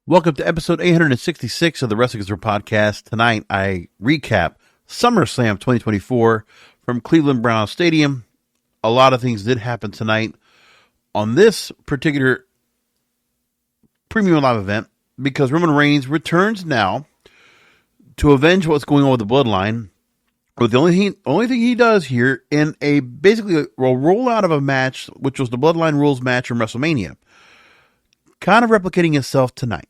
Welcome to episode 866 of the Wrestling Observer Podcast. Tonight, I recap SummerSlam 2024 from Cleveland Brown Stadium. A lot of things did happen tonight on this particular premium live event because Roman Reigns returns now to avenge what's going on with the Bloodline. But the only thing he does here in basically a rollout of a match, which was the Bloodline Rules match from WrestleMania, kind of replicating itself tonight.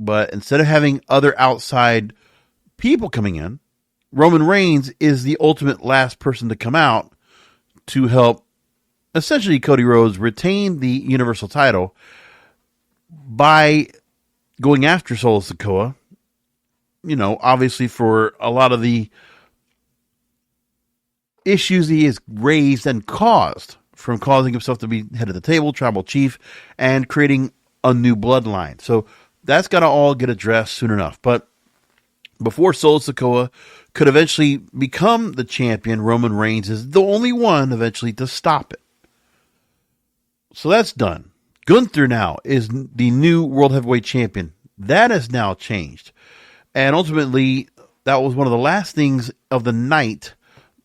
But instead of having other outside people coming in, Roman Reigns is the ultimate last person to come out to help essentially Cody Rhodes retain the Universal title by going after Solo Sikoa. You know, obviously for a lot of the issues he has raised and caused, from causing himself to be head of the table, tribal chief, and creating a new bloodline. So that's got to all get addressed soon enough. But before Solo Sikoa could eventually become the champion, Roman Reigns is the only one eventually to stop it. So that's done. Gunther now is the new World Heavyweight Champion. That has now changed. And ultimately, that was one of the last things of the night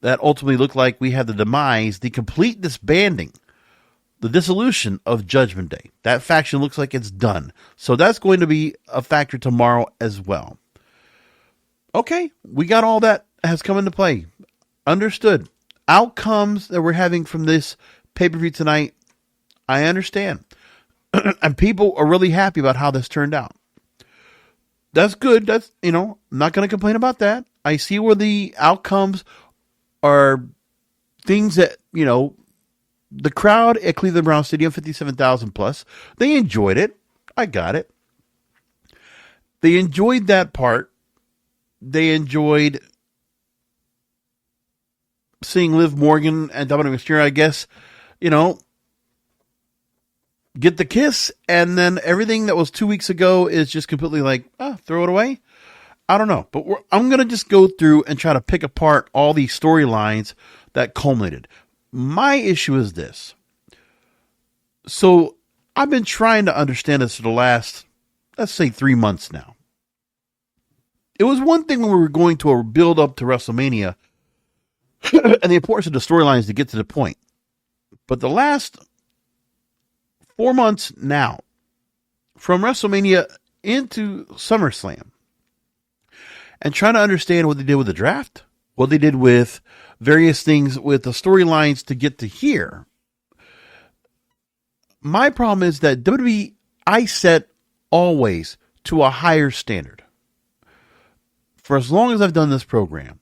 that ultimately looked like we had the demise, the complete disbanding, the dissolution of Judgment Day. That faction looks like it's done. So that's going to be a factor tomorrow as well. Okay, we got all that has come into play. Understood. Outcomes that we're having from this pay-per-view tonight, I understand. And people are really happy about how this turned out. That's good. That's, I'm not going to complain about that. I see where the outcomes are things that, the crowd at Cleveland Brown Stadium, 57,000 plus, they enjoyed it. I got it. They enjoyed that part. They enjoyed seeing Liv Morgan and Dominik Mysterio, I guess, get the kiss, and then everything that was 2 weeks ago is just completely like, throw it away. I don't know. But I'm going to just go through and try to pick apart all these storylines that culminated. My issue is this. So I've been trying to understand this for the last, let's say, 3 months now. It was one thing when we were going to a build up to WrestleMania and the importance of the storylines to get to the point. But the last 4 months now, from WrestleMania into SummerSlam, and trying to understand what they did with the draft, what they did with various things with the storylines to get to here. My problem is that WWE, I set always to a higher standard. For as long as I've done this program,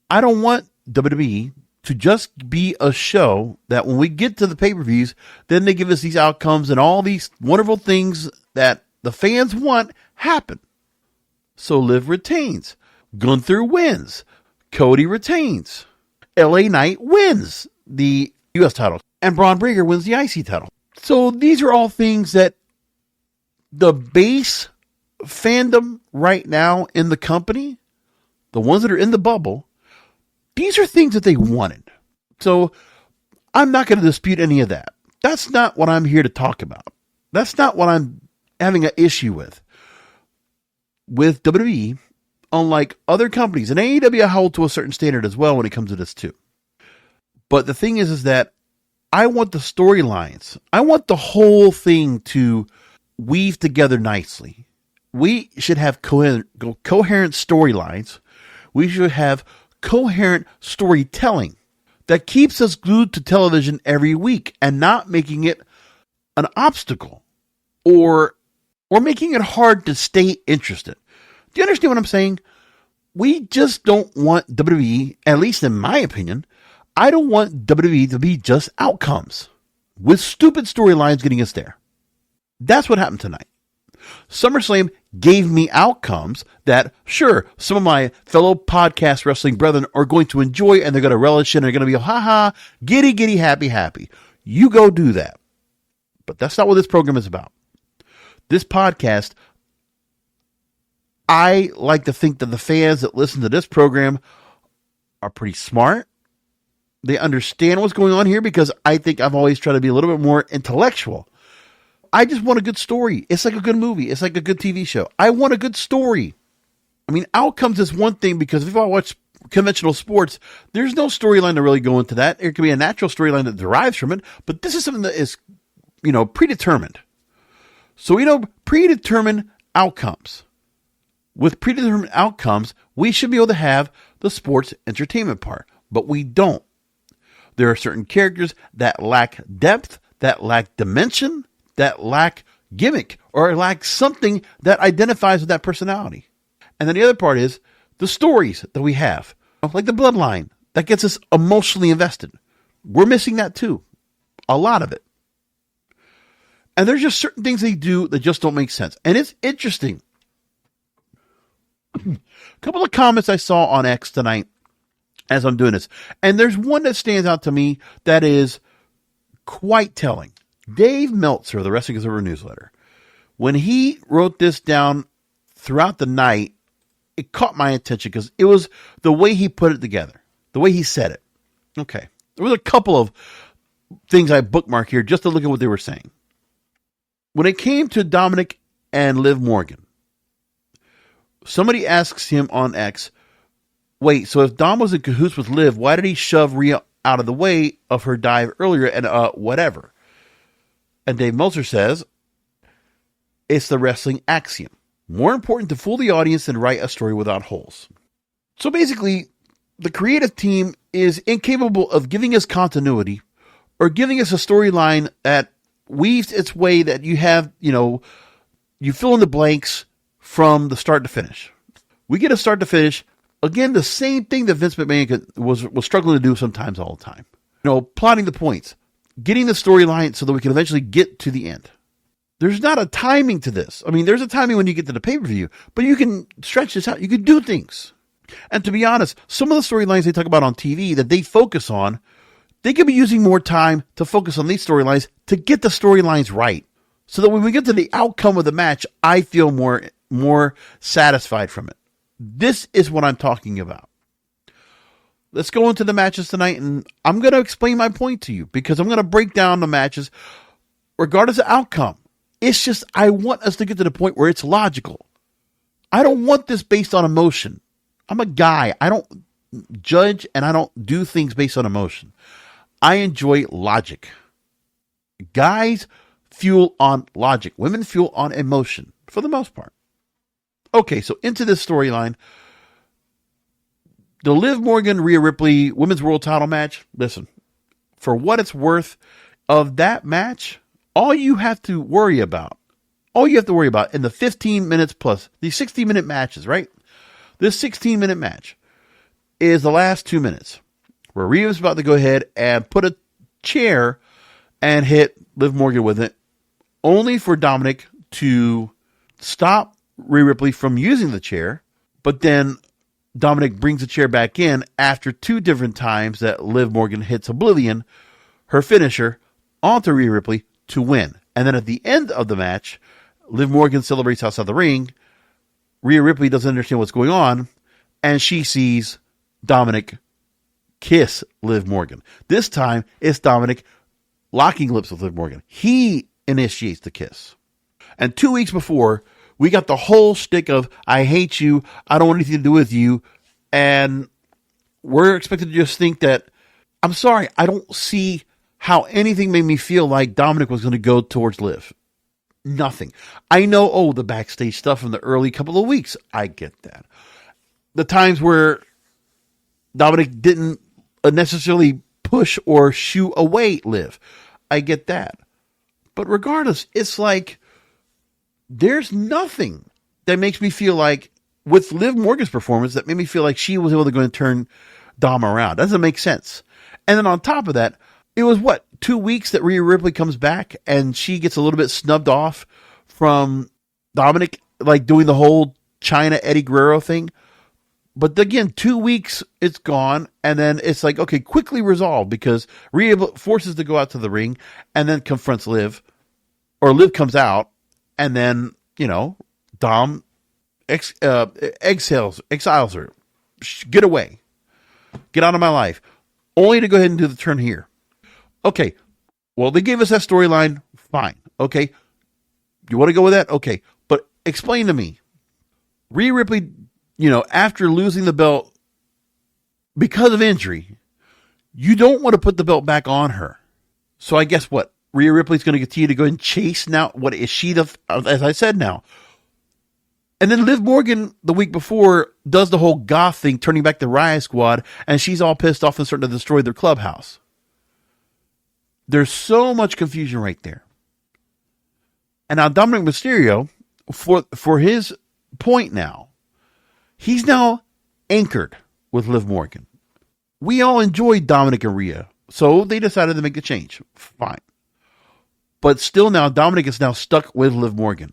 I don't want WWE to just be a show that when we get to the pay-per-views, then they give us these outcomes and all these wonderful things that the fans want happen. So Liv retains. Gunther wins. Cody retains. LA Knight wins the U.S. title. And Bron Breakker wins the IC title. So these are all things that the base fandom right now in the company, the ones that are in the bubble, these are things that they wanted. So I'm not going to dispute any of that. That's not what I'm here to talk about. That's not what I'm having an issue with. With WWE, unlike other companies, and AEW I hold to a certain standard as well when it comes to this too. But the thing is that I want the storylines. I want the whole thing to weave together nicely. We should have coherent storylines. We should have coherent storytelling that keeps us glued to television every week and not making it an obstacle or making it hard to stay interested. Do you understand what I'm saying? We just don't want WWE, at least in my opinion, I don't want WWE to be just outcomes with stupid storylines getting us there. That's what happened tonight. SummerSlam gave me outcomes that, sure, some of my fellow podcast wrestling brethren are going to enjoy and they're going to relish in and they're going to be, ha-ha, giddy, giddy, happy, happy. You go do that. But that's not what this program is about. This podcast, I like to think that the fans that listen to this program are pretty smart. They understand what's going on here because I think I've always tried to be a little bit more intellectual. I just want a good story. It's like a good movie. It's like a good TV show. I want a good story. I mean, outcomes is one thing because if I watch conventional sports, there's no storyline to really go into that. There can be a natural storyline that derives from it, but this is something that is, predetermined. So, predetermined outcomes. With predetermined outcomes, we should be able to have the sports entertainment part, but we don't. There are certain characters that lack depth, that lack dimension, that lack gimmick, or lack something that identifies with that personality. And then the other part is the stories that we have, like the Bloodline, that gets us emotionally invested. We're missing that too. A lot of it. And there's just certain things they do that just don't make sense. And it's interesting. A couple of comments I saw on X tonight as I'm doing this. And there's one that stands out to me that is quite telling. Dave Meltzer of the Wrestling Observer newsletter, when he wrote this down throughout the night, it caught my attention because it was the way he put it together, the way he said it. Okay. There was a couple of things I bookmarked here just to look at what they were saying. When it came to Dominik and Liv Morgan, somebody asks him on X, wait, so if Dom was in cahoots with Liv, why did he shove Rhea out of the way of her dive earlier and whatever? And Dave Meltzer says, it's the wrestling axiom. More important to fool the audience than write a story without holes. So basically, the creative team is incapable of giving us continuity or giving us a storyline that weaves its way that you have, you fill in the blanks from the start to finish. We get a start to finish. Again, the same thing that Vince McMahon was struggling to do sometimes all the time. Plotting the points, getting the storyline so that we can eventually get to the end. There's not a timing to this. I mean, there's a timing when you get to the pay-per-view, but you can stretch this out. You can do things. And to be honest, some of the storylines they talk about on TV that they focus on, they could be using more time to focus on these storylines to get the storylines right. So that when we get to the outcome of the match, I feel more satisfied from it. This is what I'm talking about. Let's go into the matches tonight, and I'm going to explain my point to you because I'm going to break down the matches regardless of outcome. It's just I want us to get to the point where it's logical. I don't want this based on emotion. I'm a guy. I don't judge and I don't do things based on emotion. I enjoy logic. Guys fuel on logic. Women fuel on emotion for the most part. Okay, so into this storyline. The Liv Morgan, Rhea Ripley Women's World Title match. Listen, for what it's worth of that match, all you have to worry about in the 15 minutes plus, these 60-minute matches, right? This 16-minute match is the last 2 minutes where Rhea's about to go ahead and put a chair and hit Liv Morgan with it, only for Dominik to stop Rhea Ripley from using the chair, but then Dominik brings the chair back in after 2 different times that Liv Morgan hits Oblivion, her finisher, onto Rhea Ripley to win. And then at the end of the match, Liv Morgan celebrates outside the ring. Rhea Ripley doesn't understand what's going on, and she sees Dominik kiss Liv Morgan. This time, it's Dominik locking lips with Liv Morgan. He initiates the kiss. And 2 weeks before, we got the whole shtick of, I hate you, I don't want anything to do with you, and we're expected to just think that, I'm sorry, I don't see how anything made me feel like Dominik was going to go towards Liv. Nothing. I know, the backstage stuff from the early couple of weeks. I get that. The times where Dominik didn't necessarily push or shoo away Liv. I get that. But regardless, it's like, there's nothing that makes me feel like, with Liv Morgan's performance, that made me feel like she was able to go and turn Dom around. Doesn't make sense. And then on top of that, it was 2 weeks that Rhea Ripley comes back and she gets a little bit snubbed off from Dominik, like doing the whole China Eddie Guerrero thing. But again, 2 weeks it's gone, and then it's like, okay, quickly resolved because Rhea forces to go out to the ring and then confronts Liv, or Liv comes out, and then, Dom exiles her. Get away. Get out of my life. Only to go ahead and do the turn here. Okay, well, they gave us that storyline. Fine. Okay, You want to go with that? Okay. But explain to me. Rhea Ripley, after losing the belt because of injury, you don't want to put the belt back on her. So I guess what? Rhea Ripley's going to continue to go and chase now. What is she as I said now? And then Liv Morgan the week before does the whole goth thing, turning back the Riot Squad, and she's all pissed off and starting to destroy their clubhouse. There's so much confusion right there. And now Dominik Mysterio, for his point now, he's now anchored with Liv Morgan. We all enjoyed Dominik and Rhea, so they decided to make the change. Fine. But still now, Dominik is now stuck with Liv Morgan.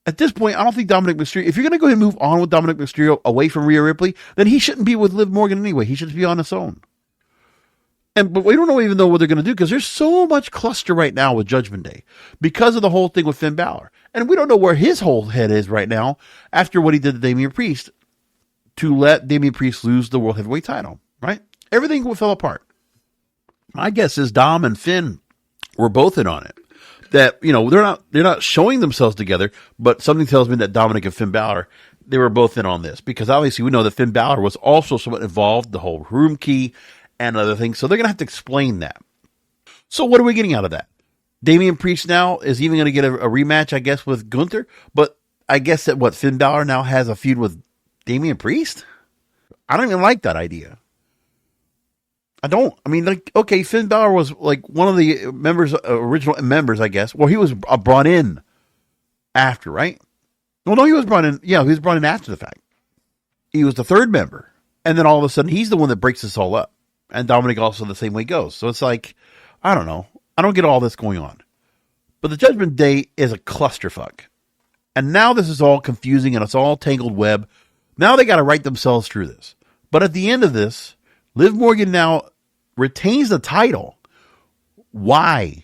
At this point, I don't think Dominik Mysterio, if you're going to go ahead and move on with Dominik Mysterio away from Rhea Ripley, then he shouldn't be with Liv Morgan anyway. He should be on his own. But we don't even know what they're going to do because there's so much cluster right now with Judgment Day because of the whole thing with Finn Balor. And we don't know where his whole head is right now after what he did to Damian Priest to let Damian Priest lose the World Heavyweight title, right? Everything fell apart. My guess is Dom and Finn were both in on it. That, they're not showing themselves together, but something tells me that Dominik and Finn Balor, they were both in on this because obviously we know that Finn Balor was also somewhat involved, the whole room key and other things. So they're going to have to explain that. So what are we getting out of that? Damian Priest now is even going to get a rematch, I guess, with Gunther. But I guess that Finn Balor now has a feud with Damian Priest? I don't even like that idea. I don't. I mean, okay, Finn Balor was one of the original members, I guess. Well, he was brought in after, right? Well, no, he was brought in. Yeah, he was brought in after the fact. He was the third member. And then all of a sudden, he's the one that breaks this all up. And Dominik also the same way goes. So it's I don't know. I don't get all this going on. But the Judgment Day is a clusterfuck. And now this is all confusing and it's all tangled web. Now they got to write themselves through this. But at the end of this, Liv Morgan now retains the title. Why?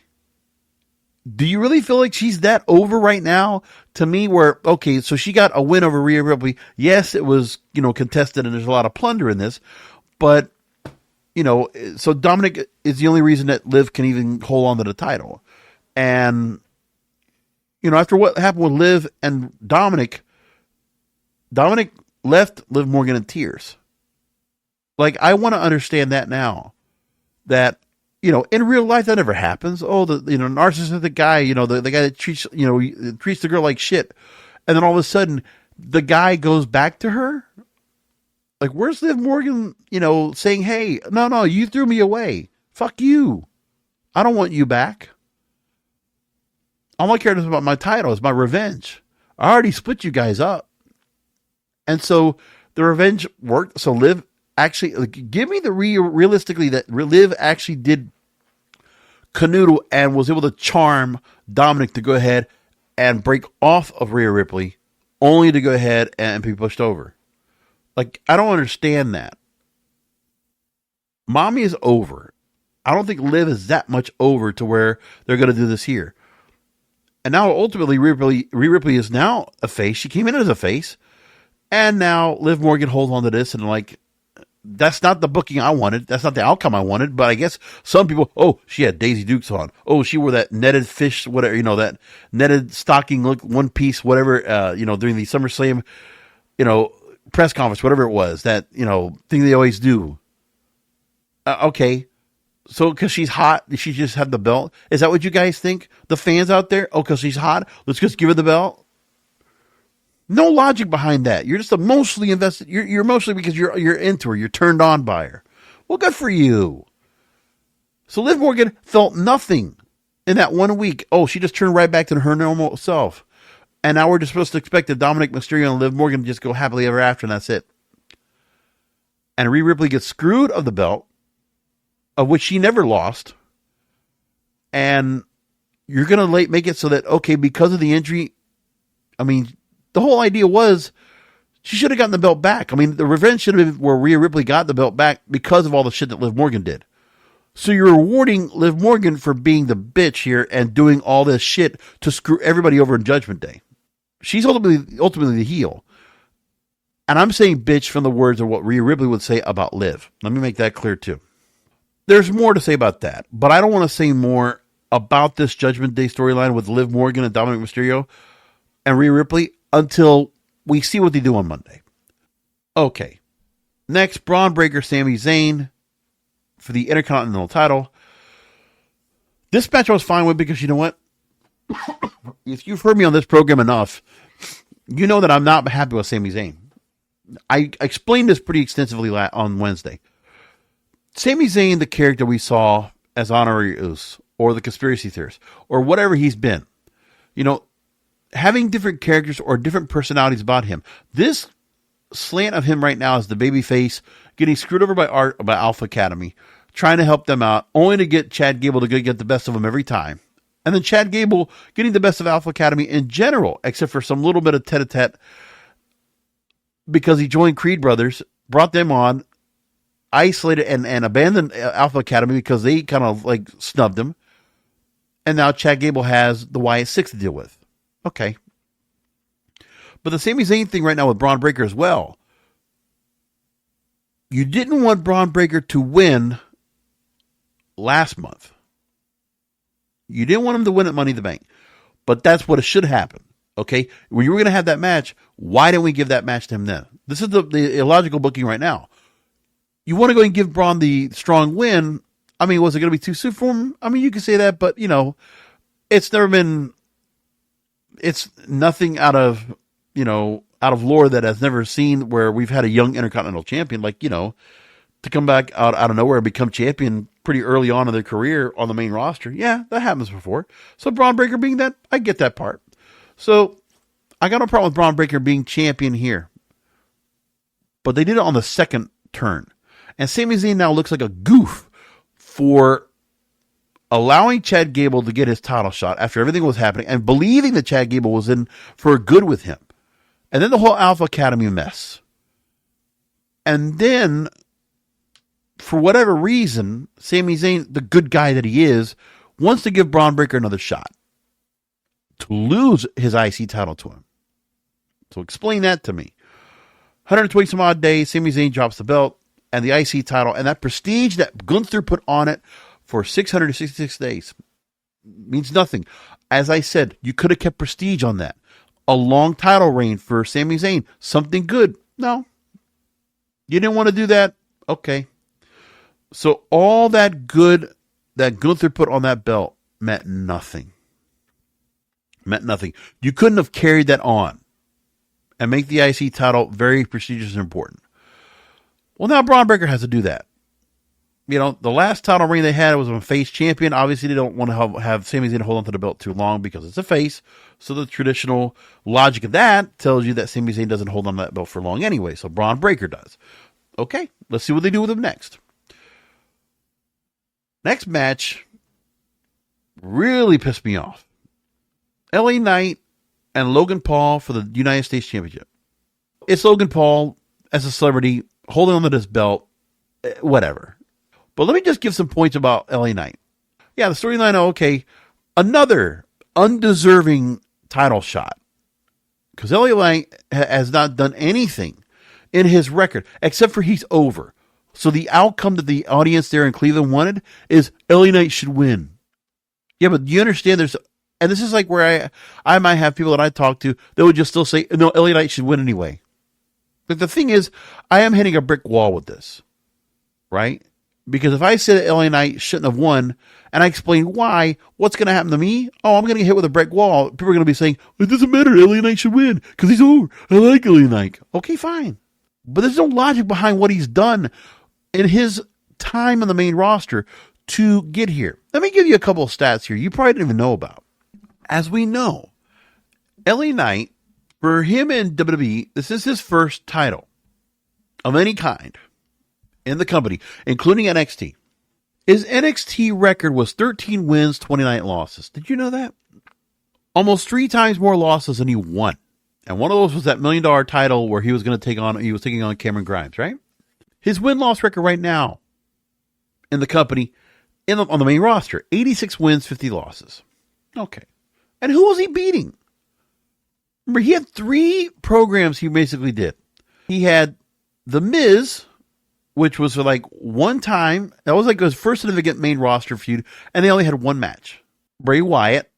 Do you really feel like she's that over right now? To me, okay, so she got a win over Rhea Ripley. Yes, it was, contested and there's a lot of plunder in this. But, so Dominik is the only reason that Liv can even hold on to the title. And, after what happened with Liv and Dominik left Liv Morgan in tears. I want to understand that now. That, in real life, that never happens. Oh, the narcissistic guy, the guy that treats the girl like shit. And then all of a sudden, the guy goes back to her. Where's Liv Morgan, saying, hey, no, you threw me away. Fuck you. I don't want you back. All I care about my title is my revenge. I already split you guys up. And so the revenge worked. So Liv actually, give me the realistically that Liv actually did canoodle and was able to charm Dominik to go ahead and break off of Rhea Ripley, only to go ahead and be pushed over. I don't understand that. Mommy is over. I don't think Liv is that much over to where they're going to do this here. And now ultimately Rhea Ripley is now a face. She came in as a face. And now Liv Morgan holds on to this and that's not the booking I wanted. That's not the outcome I wanted. But I guess some people, she had Daisy Dukes on. Oh, she wore that netted fish, whatever, that netted stocking look, one piece, whatever, during the SummerSlam, press conference, whatever it was, that, thing they always do. Okay. So, because she's hot, she just had the belt. Is that what you guys think? The fans out there? Oh, because she's hot, let's just give her the belt. No logic behind that. You're just emotionally invested. You're emotionally because you're into her. You're turned on by her. Well, good for you. So Liv Morgan felt nothing in that 1 week. Oh, she just turned right back to her normal self. And now we're just supposed to expect that Dominik Mysterio and Liv Morgan to just go happily ever after, and that's it. And Rhea Ripley gets screwed of the belt, of which she never lost. And you're going to make it so that, okay, because of the injury, the whole idea was she should have gotten the belt back. The revenge should have been where Rhea Ripley got the belt back because of all the shit that Liv Morgan did. So you're rewarding Liv Morgan for being the bitch here and doing all this shit to screw everybody over in Judgment Day. She's ultimately the heel. And I'm saying bitch from the words of what Rhea Ripley would say about Liv. Let me make that clear too. There's more to say about that, but I don't want to say more about this Judgment Day storyline with Liv Morgan and Dominik Mysterio and Rhea Ripley until we see what they do on Monday. Okay. Next, Bron Breakker, Sami Zayn for the Intercontinental title. This match I was fine with because you know what? If you've heard me on this program enough, you know that I'm not happy with Sami Zayn. I explained this pretty extensively on Wednesday. Sami Zayn, the character we saw as Honorary Uce, or the conspiracy theorist, or whatever he's been, having different characters or different personalities about him. This slant of him right now is the babyface getting screwed over by Alpha Academy, trying to help them out, only to get Chad Gable to get the best of them every time. And then Chad Gable getting the best of Alpha Academy in general, except for some little bit of tete-a-tete because he joined Creed Brothers, brought them on, isolated and abandoned Alpha Academy because they kind of snubbed him. And now Chad Gable has the Wyatt Six to deal with. Okay. But the Sami Zayn thing right now with Bron Breakker as well. You didn't want Bron Breakker to win last month. You didn't want him to win at Money in the Bank. But that's what it should happen. Okay? When you were going to have that match, why didn't we give that match to him then? This is the illogical booking right now. You want to go and give Braun the strong win. I mean, was it going to be too soon for him? I mean, you can say that, but, it's nothing out of lore that has never seen where we've had a young Intercontinental champion, to come back out of nowhere and become champion pretty early on in their career on the main roster. Yeah, that happens before. So Bron Breakker being that, I get that part. So I got no problem with Bron Breakker being champion here. But they did it on the second turn. And Sami Zayn now looks like a goof for allowing Chad Gable to get his title shot after everything was happening and believing that Chad Gable was in for good with him. And then the whole Alpha Academy mess. And then, for whatever reason, Sami Zayn, the good guy that he is, wants to give Bron Breakker another shot to lose his IC title to him. So explain that to me. 120 some odd days, Sami Zayn drops the belt and the IC title, and that prestige that Gunther put on it for 666 days means nothing. As I said, you could have kept prestige on that. A long title reign for Sami Zayn. Something good. No. You didn't want to do that? Okay. So all that good that Gunther put on that belt meant nothing. Meant nothing. You couldn't have carried that on and make the IC title very prestigious and important. Well, now Bron Breakker has to do that. The last title reign they had was a face champion. Obviously, they don't want to have Sami Zayn hold on to the belt too long because it's a face. So the traditional logic of that tells you that Sami Zayn doesn't hold on to that belt for long anyway. So Bron Breakker does. Okay, let's see what they do with him next. Next match really pissed me off. LA Knight and Logan Paul for the United States Championship. It's Logan Paul as a celebrity holding on to this belt, whatever. But let me just give some points about LA Knight. Yeah, the storyline, okay. Another undeserving title shot. Because LA Knight has not done anything in his record, except for he's over. So the outcome that the audience there in Cleveland wanted is LA Knight should win. Yeah, but you understand and this is like where I might have people that I talk to that would just still say, no, LA Knight should win anyway. But the thing is, I am hitting a brick wall with this. Right? Because if I say that LA Knight shouldn't have won, and I explain why, what's going to happen to me? Oh, I'm going to get hit with a brick wall. People are going to be saying, it doesn't matter, LA Knight should win, because he's over. I like LA Knight. Okay, fine. But there's no logic behind what he's done in his time on the main roster to get here. Let me give you a couple of stats here you probably didn't even know about. As we know, LA Knight, for him in WWE, this is his first title of any kind in the company, including NXT. His NXT record was 13 wins, 29 losses. Did you know that? Almost 3 times more losses than he won. And one of those was that $1 million title where he was taking on Cameron Grimes, right? His win-loss record right now in the company, on the main roster, 86 wins, 50 losses. Okay. And who was he beating? Remember, he had 3 programs he basically did. He had The Miz, which was for one time. That was his first significant main roster feud, and they only had 1 match. Bray Wyatt.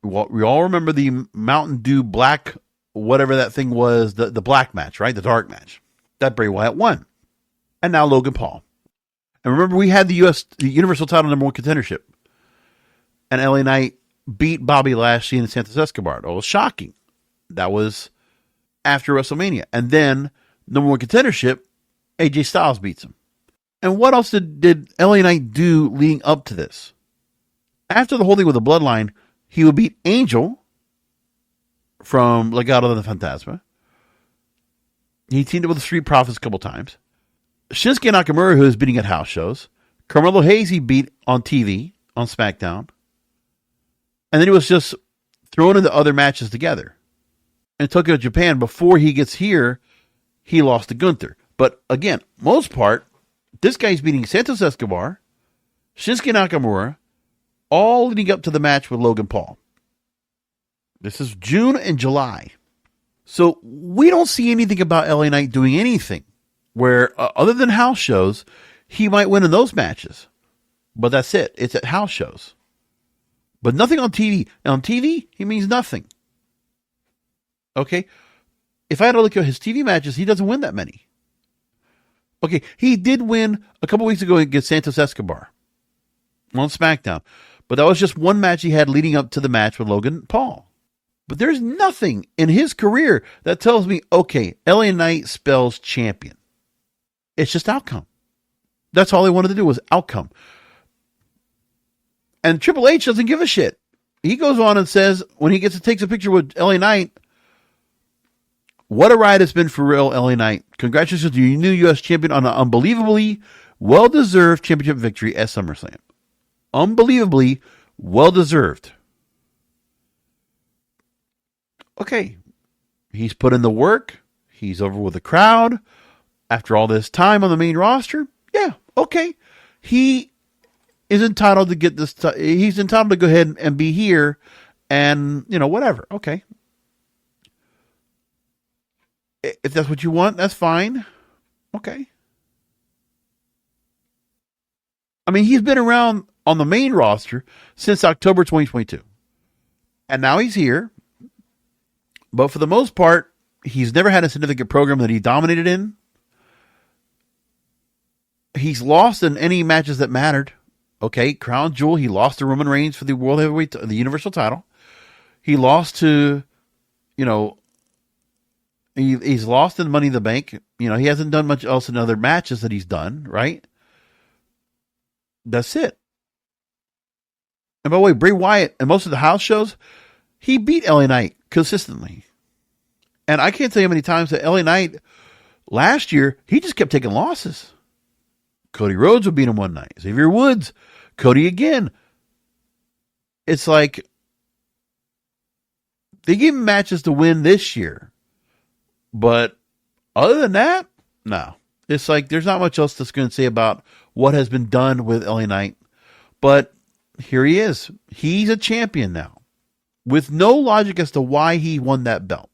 We all remember the Mountain Dew black, whatever that thing was, the black match, right? The dark match. That Bray Wyatt won. And now Logan Paul. And remember, we had the Universal title #1 contendership. And LA Knight beat Bobby Lashley and Santos Escobar. It was shocking. That was after WrestleMania. And then #1 contendership, AJ Styles beats him. And what else did LA Knight do leading up to this? After the whole thing with the Bloodline, he would beat Angel from Legado del Fantasma. He teamed up with the Street Profits a couple times. Shinsuke Nakamura, who is beating at house shows. Carmelo Hayes, he beat on TV, on SmackDown. And then he was just thrown into other matches together. In Tokyo, Japan, before he gets here, he lost to Gunther. But again, most part, this guy's beating Santos Escobar, Shinsuke Nakamura, all leading up to the match with Logan Paul. This is June and July. So we don't see anything about LA Knight doing anything where, other than house shows, he might win in those matches. But that's it. It's at house shows. But nothing on TV. And on TV, he means nothing. Okay? If I had to look at his TV matches, he doesn't win that many. Okay, he did win a couple weeks ago against Santos Escobar on SmackDown. But that was just one match he had leading up to the match with Logan Paul. But there's nothing in his career that tells me, okay, LA Knight spells champion. It's just outcome. That's all they wanted to do was outcome. And Triple H doesn't give a shit. He goes on and says, when he takes a picture with LA Knight, what a ride it's been for real, LA Knight. Congratulations to your new U.S. champion on an unbelievably well-deserved championship victory at SummerSlam. Unbelievably well-deserved. Okay. He's put in the work. He's over with the crowd. After all this time on the main roster, yeah, okay. He is entitled to get this. He's entitled to go ahead and be here and, whatever. Okay. If that's what you want, that's fine. Okay. I mean, he's been around on the main roster since October 2022. And now he's here. But for the most part, he's never had a significant program that he dominated in. He's lost in any matches that mattered. Okay, Crown Jewel, he lost to Roman Reigns for the World Heavyweight, the Universal title. He lost to, he's lost in Money in the Bank. He hasn't done much else in other matches that he's done, right? That's it. And by the way, Bray Wyatt and most of the house shows, he beat LA Knight consistently. And I can't tell you how many times that LA Knight last year, he just kept taking losses. Cody Rhodes would beat him one night. Xavier Woods, Cody again. It's like they gave him matches to win this year. But other than that, no. It's like there's not much else that's going to say about what has been done with LA Knight. But here he is. He's a champion now. With no logic as to why he won that belt.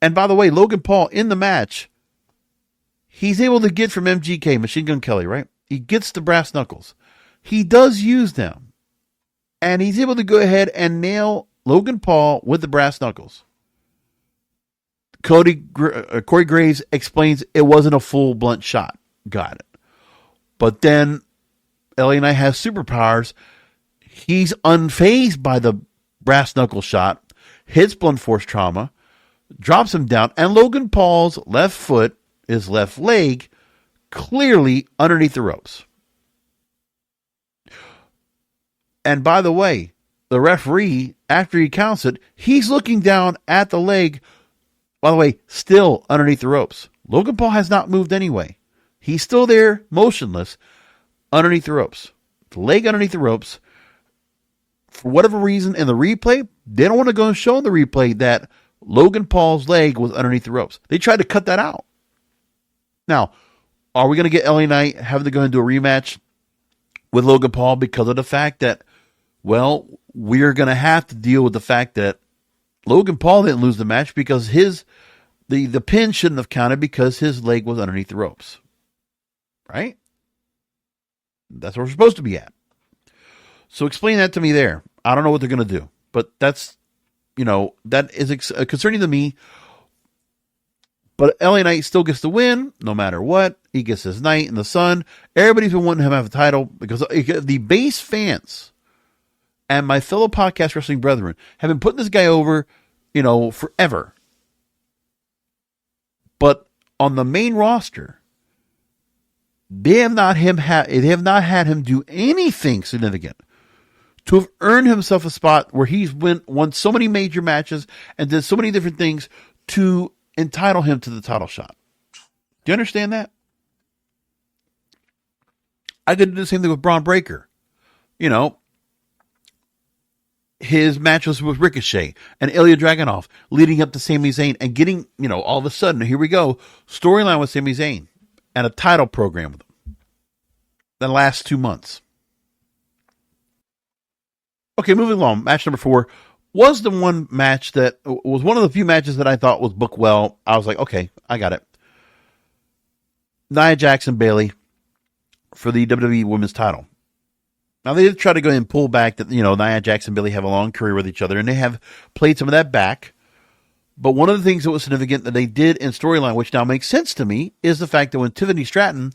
And by the way, Logan Paul in the match, he's able to get from MGK, Machine Gun Kelly, right? He gets the brass knuckles. He does use them. And he's able to go ahead and nail Logan Paul with the brass knuckles. Corey Graves explains it wasn't a full blunt shot. Got it. But then LA Knight has superpowers. He's unfazed by the brass knuckle shot, hits blunt force trauma, drops him down, and Logan Paul's left foot, his left leg, clearly underneath the ropes. And by the way, the referee, after he counts it, he's looking down at the leg, by the way, still underneath the ropes. Logan Paul has not moved anyway. He's still there, motionless, underneath the ropes. The leg underneath the ropes. For whatever reason, in the replay, they don't want to go and show in the replay that Logan Paul's leg was underneath the ropes. They tried to cut that out. Now, are we going to get LA Knight having to go and do a rematch with Logan Paul because of the fact that, well, we're going to have to deal with the fact that Logan Paul didn't lose the match because the pin shouldn't have counted because his leg was underneath the ropes. Right? That's where we're supposed to be at. So explain that to me there. I don't know what they're going to do, but that's, that is concerning to me. But LA Knight still gets the win, no matter what. He gets his night in the sun. Everybody's been wanting him to have a title because the base fans and my fellow podcast wrestling brethren have been putting this guy over, forever. But on the main roster, they have not had him do anything significant to have earned himself a spot where he's won so many major matches and did so many different things to entitle him to the title shot. Do you understand that? I could do the same thing with Bron Breakker. His matches with Ricochet and Ilya Dragunov leading up to Sami Zayn and getting, all of a sudden, here we go, storyline with Sami Zayn and a title program with him. The last 2 months. Okay, moving along. Match number 4 was the one match that was one of the few matches that I thought was booked well. I was like, okay, I got it. Nia Jax and Bayley for the WWE Women's title. Now, they did try to go and pull back that, Nia Jax and Bayley have a long career with each other, and they have played some of that back. But one of the things that was significant that they did in storyline, which now makes sense to me, is the fact that when Tiffany Stratton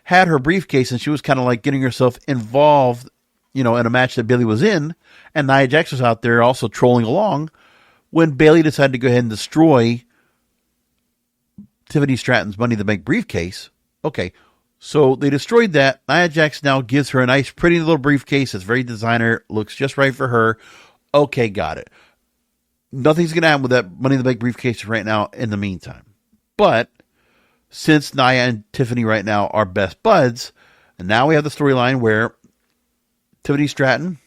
had her briefcase and she was kind of like getting herself involved, in a match that Bayley was in, and Nia Jax was out there also trolling along, when Bayley decided to go ahead and destroy Tiffany Stratton's Money in the Bank briefcase. Okay, so they destroyed that. Nia Jax now gives her a nice, pretty little briefcase. It's very designer, looks just right for her. Okay, got it. Nothing's going to happen with that Money in the Bank briefcase right now in the meantime. But since Nia and Tiffany right now are best buds, and now we have the storyline where Tiffany Stratton,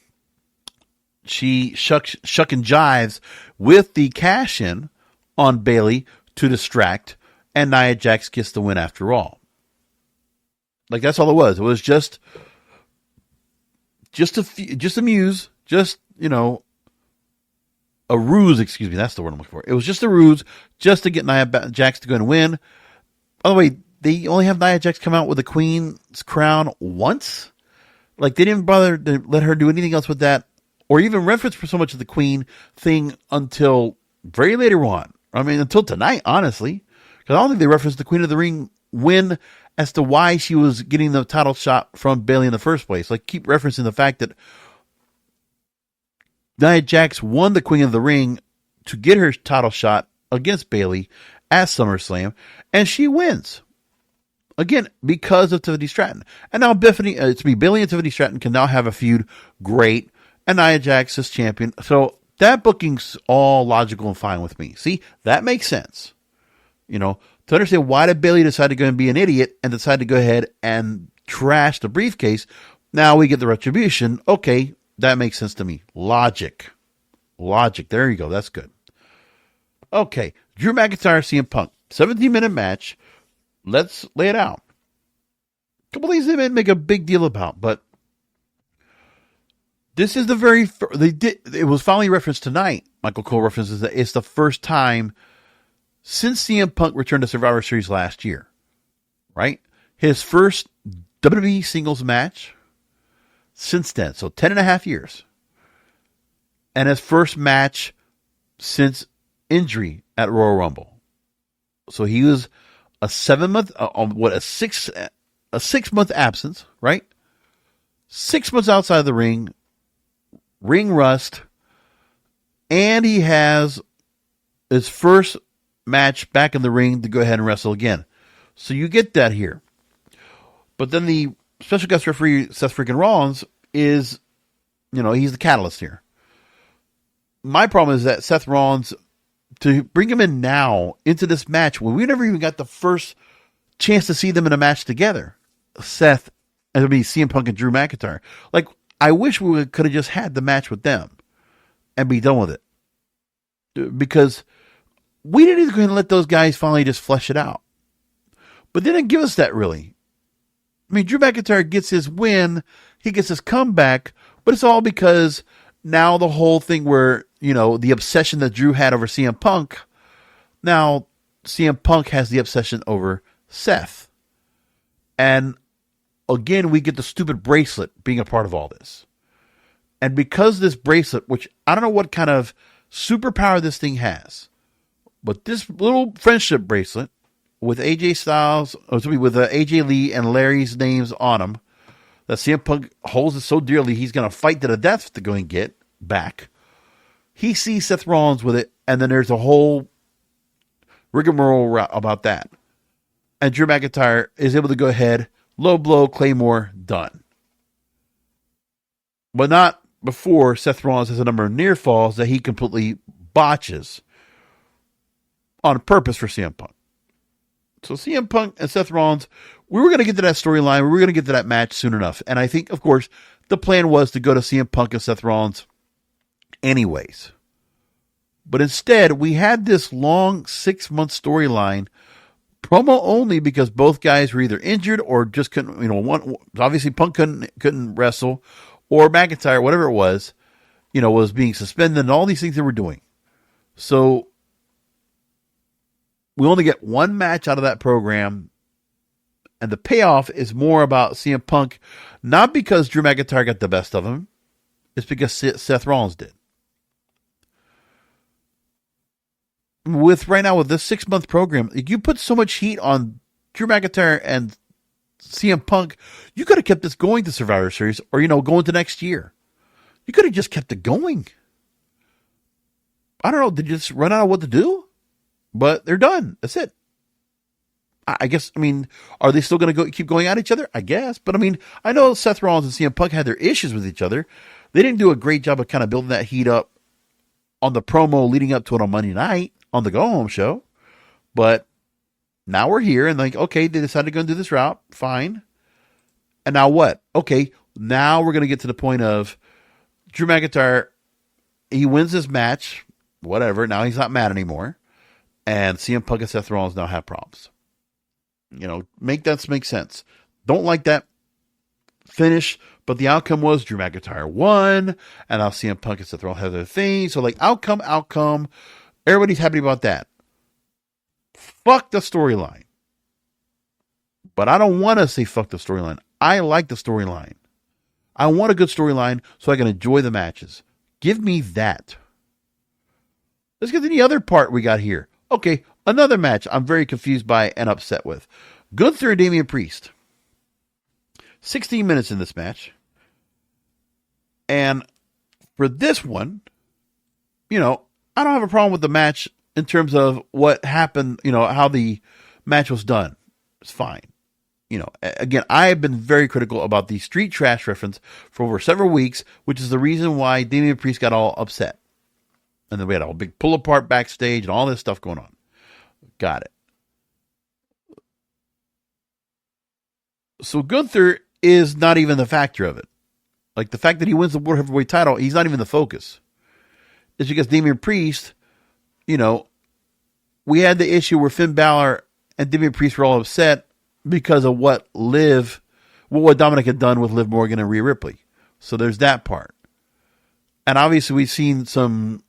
she shuck and jives with the cash-in on Bayley to distract, and Nia Jax gets the win after all. Like, that's all it was. It was just a muse, a ruse, excuse me, that's the word I'm looking for. It was just a ruse, just to get Nia Jax to go and win. By the way, they only have Nia Jax come out with the Queen's crown once. Like, they didn't bother to let her do anything else with that, or even reference for so much of the Queen thing until very later on. I mean, until tonight, honestly. Because I don't think they referenced the Queen of the Ring win as to why she was getting the title shot from Bayley in the first place. Like, keep referencing the fact that Nia Jax won the Queen of the Ring to get her title shot against Bayley at SummerSlam, and she wins. Again, because of Tiffany Stratton. And now Bayley and Tiffany Stratton can now have a feud. Great. And Nia Jax is champion. So that booking's all logical and fine with me. See, that makes sense. To understand why did Bayley decide to go and be an idiot and decide to go ahead and trash the briefcase. Now we get the retribution. Okay, that makes sense to me. Logic. There you go. That's good. Okay, Drew McIntyre, CM Punk. 17-minute match. Let's lay it out. A couple of things they didn't make a big deal about, but this is the very first, it was finally referenced tonight. Michael Cole references that it's the first time since CM Punk returned to Survivor Series last year, right? His first WWE singles match since then, so 10.5 years. And his first match since injury at Royal Rumble. So he was a 6-month absence, right? 6 months outside of the ring rust, and he has his first match back in the ring to go ahead and wrestle again. So you get that here. But then the special guest referee, Seth freaking Rollins, is, he's the catalyst here. My problem is that Seth Rollins, to bring him in now into this match when we never even got the first chance to see them in a match together, CM Punk and Drew McIntyre. Like, I wish we could have just had the match with them and be done with it. Because we didn't even go ahead and let those guys finally just flesh it out. But they didn't give us that, really. I mean, Drew McIntyre gets his win, he gets his comeback, but it's all because now the whole thing where, the obsession that Drew had over CM Punk, now CM Punk has the obsession over Seth. And again, we get the stupid bracelet being a part of all this. And because this bracelet, which I don't know what kind of superpower this thing has, but this little friendship bracelet with AJ Styles, with AJ Lee and Larry's names on them, that CM Punk holds it so dearly he's going to fight to the death to go and get back. He sees Seth Rollins with it, and then there's a whole rigmarole about that. And Drew McIntyre is able to go ahead, low blow, Claymore, done. But not before Seth Rollins has a number of near falls that he completely botches on purpose for CM Punk. So CM Punk and Seth Rollins, we were going to get to that storyline. We were going to get to that match soon enough. And I think, of course, the plan was to go to CM Punk and Seth Rollins anyways. But instead, we had this long 6-month storyline, promo only, because both guys were either injured or just couldn't, obviously Punk couldn't wrestle, or McIntyre, whatever it was, was being suspended, and all these things they were doing. So we only get one match out of that program, and the payoff is more about CM Punk, not because Drew McIntyre got the best of him, it's because Seth Rollins did. With this 6-month program, you put so much heat on Drew McIntyre and CM Punk, you could have kept this going to Survivor Series, or going to next year. You could have just kept it going. I don't know, did you just run out of what to do? But they're done. That's it. I guess, are they still going to keep going at each other? I guess. But I know Seth Rollins and CM Punk had their issues with each other. They didn't do a great job of kind of building that heat up on the promo leading up to it on Monday night on the Go Home show. But now we're here, and okay, they decided to go and do this route. Fine. And now what? Okay, now we're going to get to the point of Drew McIntyre. He wins this match. Whatever. Now he's not mad anymore. And CM Punk and Seth Rollins now have problems. Make sense. Don't like that finish, but the outcome was Drew McIntyre won, and now CM Punk and Seth Rollins have their thing. So, outcome. Everybody's happy about that. Fuck the storyline. But I don't want to say fuck the storyline. I like the storyline. I want a good storyline so I can enjoy the matches. Give me that. Let's get to the other part we got here. Okay, another match I'm very confused by and upset with. Gunther and Damian Priest. 16 minutes in this match. And for this one, I don't have a problem with the match in terms of what happened, how the match was done. It's fine. Again, I have been very critical about the street trash reference for over several weeks, which is the reason why Damian Priest got all upset. And then we had a big pull apart backstage and all this stuff going on. Got it. So Gunther is not even the factor of it. The fact that he wins the World Heavyweight title, he's not even the focus. It's because Damian Priest, we had the issue where Finn Balor and Damian Priest were all upset because of what Dominik had done with Liv Morgan and Rhea Ripley. So there's that part. And obviously we've seen some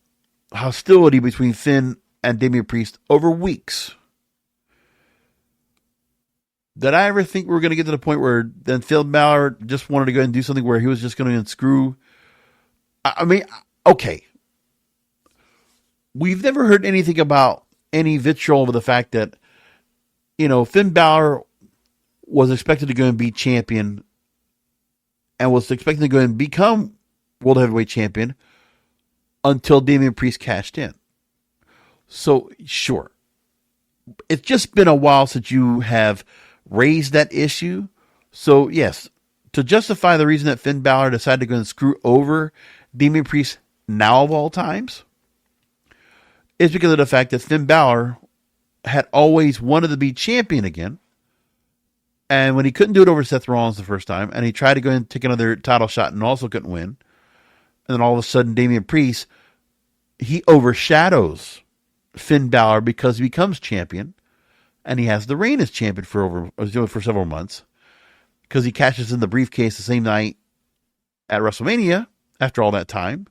hostility between Finn and Damian Priest over weeks. Did I ever think we were going to get to the point where then Finn Balor just wanted to go and do something where he was just going to unscrew? Okay. We've never heard anything about any vitriol over the fact that, Finn Balor was expected to go and be champion and was expected to go and become World Heavyweight Champion until Damian Priest cashed in. So, sure. It's just been a while since you have raised that issue. So, yes, to justify the reason that Finn Balor decided to go and screw over Damian Priest now of all times is because of the fact that Finn Balor had always wanted to be champion again. And when he couldn't do it over Seth Rollins the first time, and he tried to go and take another title shot and also couldn't win, and then all of a sudden Damian Priest, he overshadows Finn Balor because he becomes champion, and he has the reign as champion for several months because he cashes in the briefcase the same night at WrestleMania after all that time.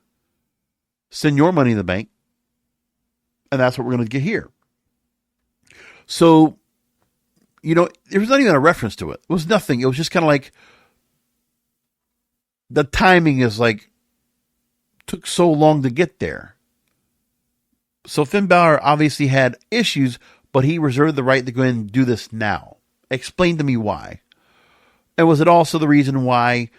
Send your Money in the Bank. And that's what we're going to get here. So, there was not even a reference to it. It was nothing. It was just kind of the timing is took so long to get there. So Finn Balor obviously had issues, but he reserved the right to go ahead and do this now. Explain to me why. And was it also the reason why,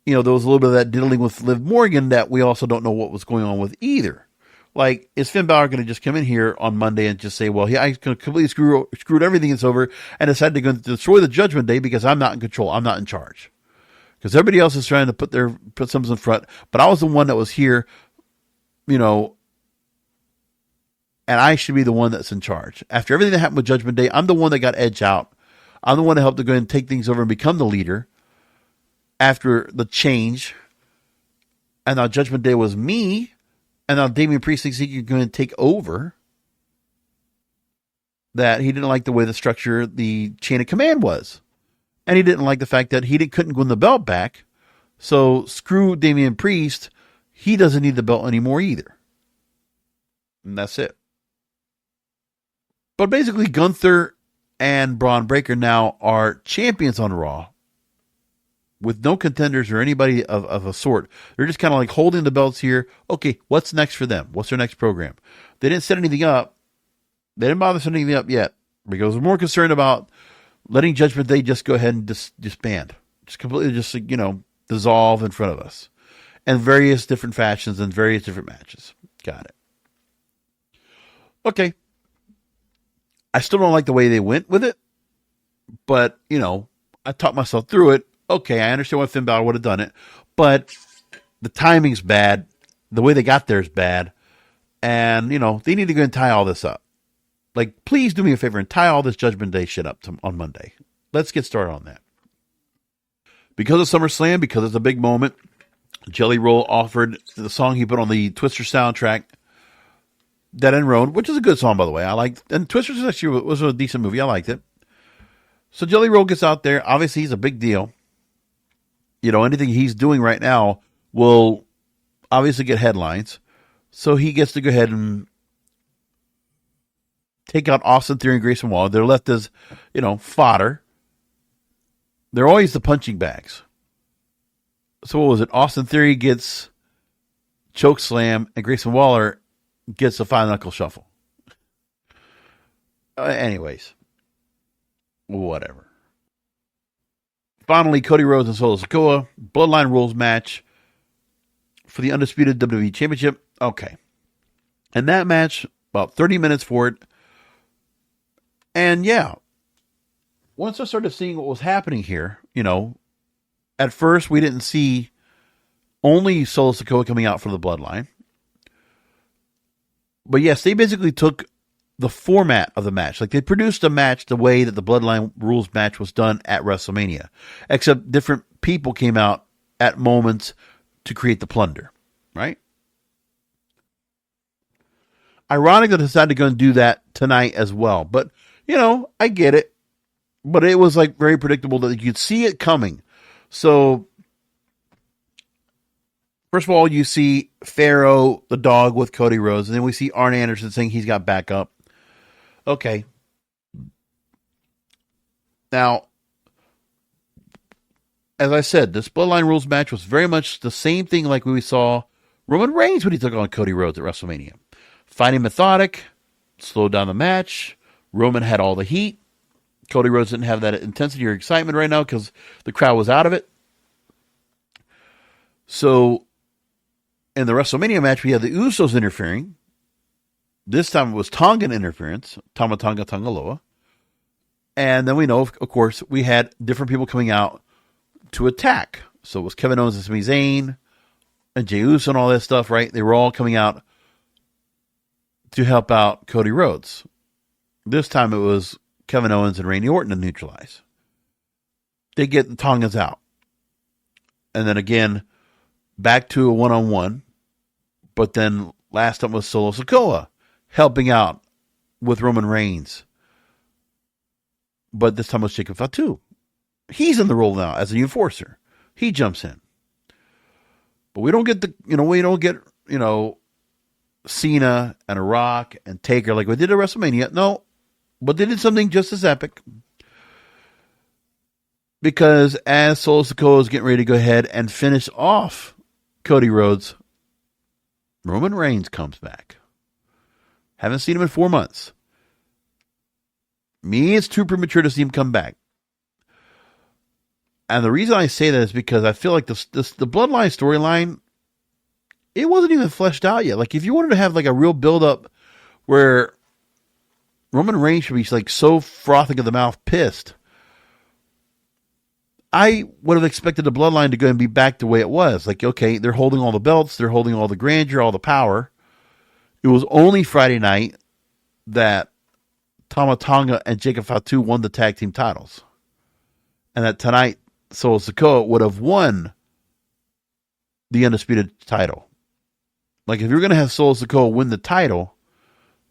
there was a little bit of that diddling with Liv Morgan that we also don't know what was going on with either? Like, is Finn Balor going to just come in here on Monday and just say, well, I completely screwed everything that's over and decided to go and destroy the Judgment Day because I'm not in control. I'm not in charge. Because everybody else is trying to put something in front. But I was the one that was here, and I should be the one that's in charge. After everything that happened with Judgment Day, I'm the one that got Edge out. I'm the one that helped to go and take things over and become the leader after the change. And now Judgment Day was me. And now Damian Priest thinks he can go and take over. That he didn't like the way the structure, the chain of command was. And he didn't like the fact that he couldn't win the belt back. So screw Damian Priest. He doesn't need the belt anymore either. And that's it. But basically, Gunther and Bron Breakker now are champions on Raw with no contenders or anybody of a sort. They're just kind of like holding the belts here. Okay, what's next for them? What's their next program? They didn't set anything up. They didn't bother setting anything up yet because they're more concerned about letting Judgment Day just go ahead and disband. Just completely dissolve in front of us. And various different factions and various different matches. Got it. Okay. I still don't like the way they went with it, but, I talked myself through it. Okay, I understand why Finn Balor would have done it, but the timing's bad. The way they got there is bad. And, they need to go and tie all this up. Like, please do me a favor and tie all this Judgment Day shit up on Monday. Let's get started on that. Because of SummerSlam, because it's a big moment, Jelly Roll offered the song he put on the Twister soundtrack, Dead End Road, which is a good song, by the way. I liked, and Twisters actually was a decent movie. I liked it. So Jelly Roll gets out there. Obviously, he's a big deal. Anything he's doing right now will obviously get headlines. So he gets to go ahead and take out Austin Theory and Grayson Waller. They're left as, fodder. They're always the punching bags. So what was it? Austin Theory gets choke slam, and Grayson Waller gets a 5-knuckle shuffle. Anyways, whatever. Finally, Cody Rhodes and Solo Sikoa, Bloodline Rules match for the undisputed WWE Championship. Okay. And that match, about 30 minutes for it. And yeah, once I started seeing what was happening here, at first we didn't see only Solo Sikoa coming out for the Bloodline. But yes, they basically took the format of the match. Like, they produced a match the way that the Bloodline Rules match was done at WrestleMania. Except different people came out at moments to create the plunder. Right? Ironic that they decided to go and do that tonight as well. But, I get it. But it was like very predictable that you'd see it coming. So, first of all, you see Pharaoh, the dog, with Cody Rhodes. And then we see Arn Anderson saying he's got backup. Okay. Now, as I said, this Bloodline Rules match was very much the same thing like we saw Roman Reigns when he took on Cody Rhodes at WrestleMania. Fighting methodic, slowed down the match. Roman had all the heat. Cody Rhodes didn't have that intensity or excitement right now because the crowd was out of it. So, in the WrestleMania match, we had the Usos interfering. This time it was Tongan interference, Tama Tonga Tangaloa. And then we know, of course, we had different people coming out to attack. So it was Kevin Owens and Sami Zayn and Jey Uso and all that stuff, right? They were all coming out to help out Cody Rhodes. This time it was Kevin Owens and Randy Orton to neutralize. They get the Tongans out. And then again, back to a one-on-one. But then last time was Solo Sikoa helping out with Roman Reigns. But this time was Jacob Fatu. He's in the role now as a enforcer. He jumps in. But we don't get Cena and a Rock and Taker like we did at WrestleMania. No. But they did something just as epic. Because as Solo Sikoa is getting ready to go ahead and finish off Cody Rhodes, Roman Reigns comes back. Haven't seen him in 4 months. Me, it's too premature to see him come back. And the reason I say that is because I feel like the Bloodline storyline, it wasn't even fleshed out yet. Like, if you wanted to have like a real build-up where Roman Reigns should be like so frothing at the mouth, pissed, I would have expected the Bloodline to go and be back the way it was. Like, okay, they're holding all the belts, they're holding all the grandeur, all the power. It was only Friday night that Tama Tonga and Jacob Fatu won the tag team titles. And that tonight, Solo Sikoa would have won the undisputed title. Like, if you're going to have Solo Sikoa win the title,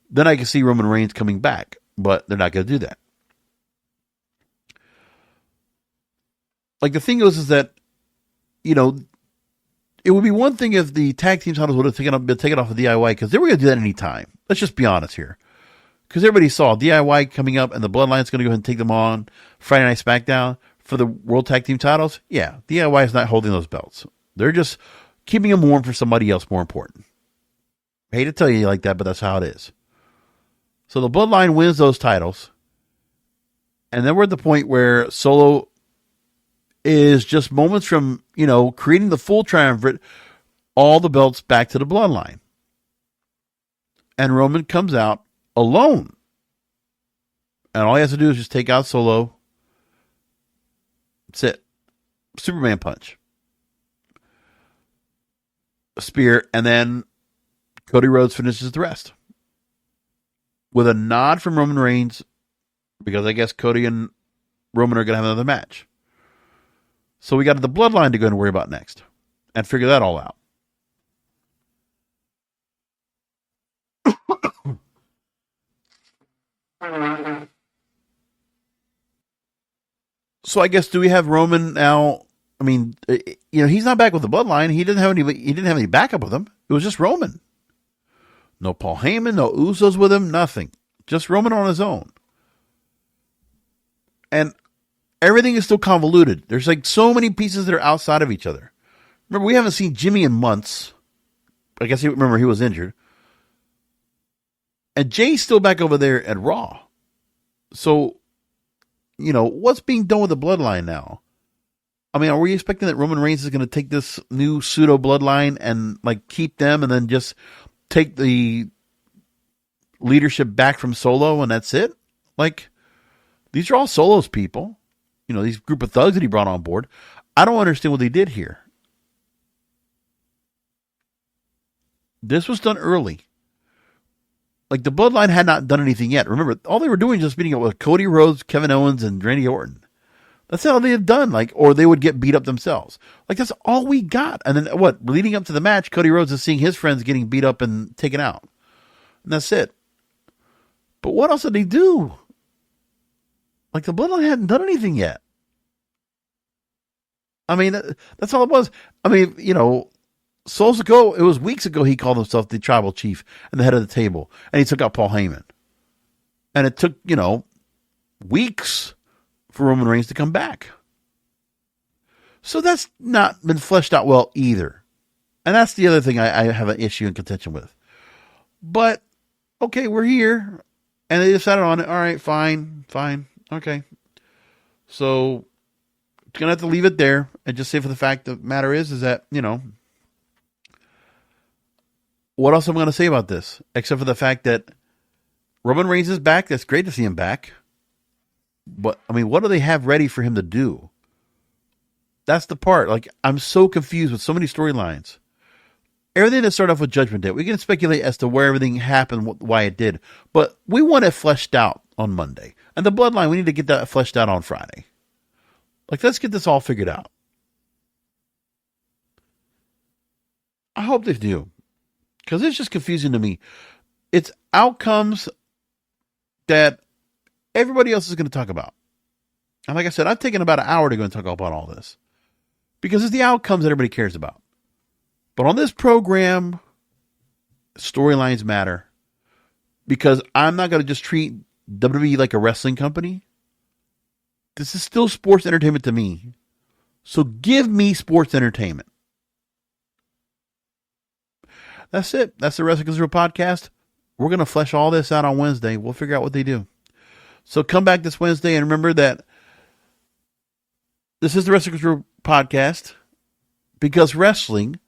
then I can see Roman Reigns coming back. But they're not going to do that. Like, the thing is that, you know, it would be one thing if the tag team titles would have been taken off of DIY, because they were going to do that anytime. Let's just be honest here. Because everybody saw DIY coming up and the Bloodline's going to go ahead and take them on Friday Night SmackDown for the World Tag Team titles. Yeah, DIY is not holding those belts. They're just keeping them warm for somebody else more important. I hate to tell you like that, but that's how it is. So the Bloodline wins those titles. And then we're at the point where Solo is just moments from, you know, creating the full triumvirate, all the belts back to the Bloodline. And Roman comes out alone. And all he has to do is just take out Solo. That's it. Superman punch. A spear. And then Cody Rhodes finishes the rest. With a nod from Roman Reigns, because I guess Cody and Roman are going to have another match. So we got the Bloodline to go and worry about next. And figure that all out. So I guess, do we have Roman now? I mean, you know, he's not back with the Bloodline. He didn't have any backup with him. It was just Roman. No Paul Heyman, no Usos with him, nothing. Just Roman on his own. And everything is still convoluted. There's like so many pieces that are outside of each other. Remember, we haven't seen Jimmy in months. I guess he was injured. And Jay's still back over there at Raw. So, you know, what's being done with the Bloodline now? I mean, are we expecting that Roman Reigns is going to take this new pseudo Bloodline and like keep them and then just take the leadership back from Solo and that's it? Like, these are all Solo's people. You know, these group of thugs that he brought on board. I don't understand what they did here. This was done early. Like, the Bloodline had not done anything yet. Remember, all they were doing was just beating up with Cody Rhodes, Kevin Owens, and Randy Orton. That's all they had done. Like, or they would get beat up themselves. Like, that's all we got. And then what? Leading up to the match, Cody Rhodes is seeing his friends getting beat up and taken out. And that's it. But what else did they do? Like, the Bloodline hadn't done anything yet. I mean, that's all it was. I mean, you know, Solo Sikoa, it was weeks ago he called himself the tribal chief and the head of the table. And he took out Paul Heyman. And it took, you know, weeks for Roman Reigns to come back. So that's not been fleshed out well either. And that's the other thing I have an issue and contention with. But, okay, we're here. And they decided on it. All right, fine. Okay. So, going to have to leave it there and just say for the fact of the matter is that, you know, what else am I going to say about this? Except for the fact that Roman Reigns is back. That's great to see him back. But, I mean, what do they have ready for him to do? That's the part. Like, I'm so confused with so many storylines. Everything that started off with Judgment Day, we can speculate as to where everything happened, why it did. But we want it fleshed out on Monday. And the Bloodline, we need to get that fleshed out on Friday. Like, let's get this all figured out. I hope they do. Because it's just confusing to me. It's outcomes that everybody else is going to talk about. And like I said, I've taken about an hour to go and talk about all this. Because it's the outcomes that everybody cares about. But on this program, storylines matter. Because I'm not going to just treat WWE like a wrestling company. This is still sports entertainment to me. So give me sports entertainment. That's it. That's the Wrestling Zero podcast. We're going to flesh all this out on Wednesday. We'll figure out what they do. So come back this Wednesday and remember that this is the Wrestling Zero podcast because wrestling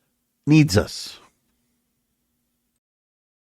needs us.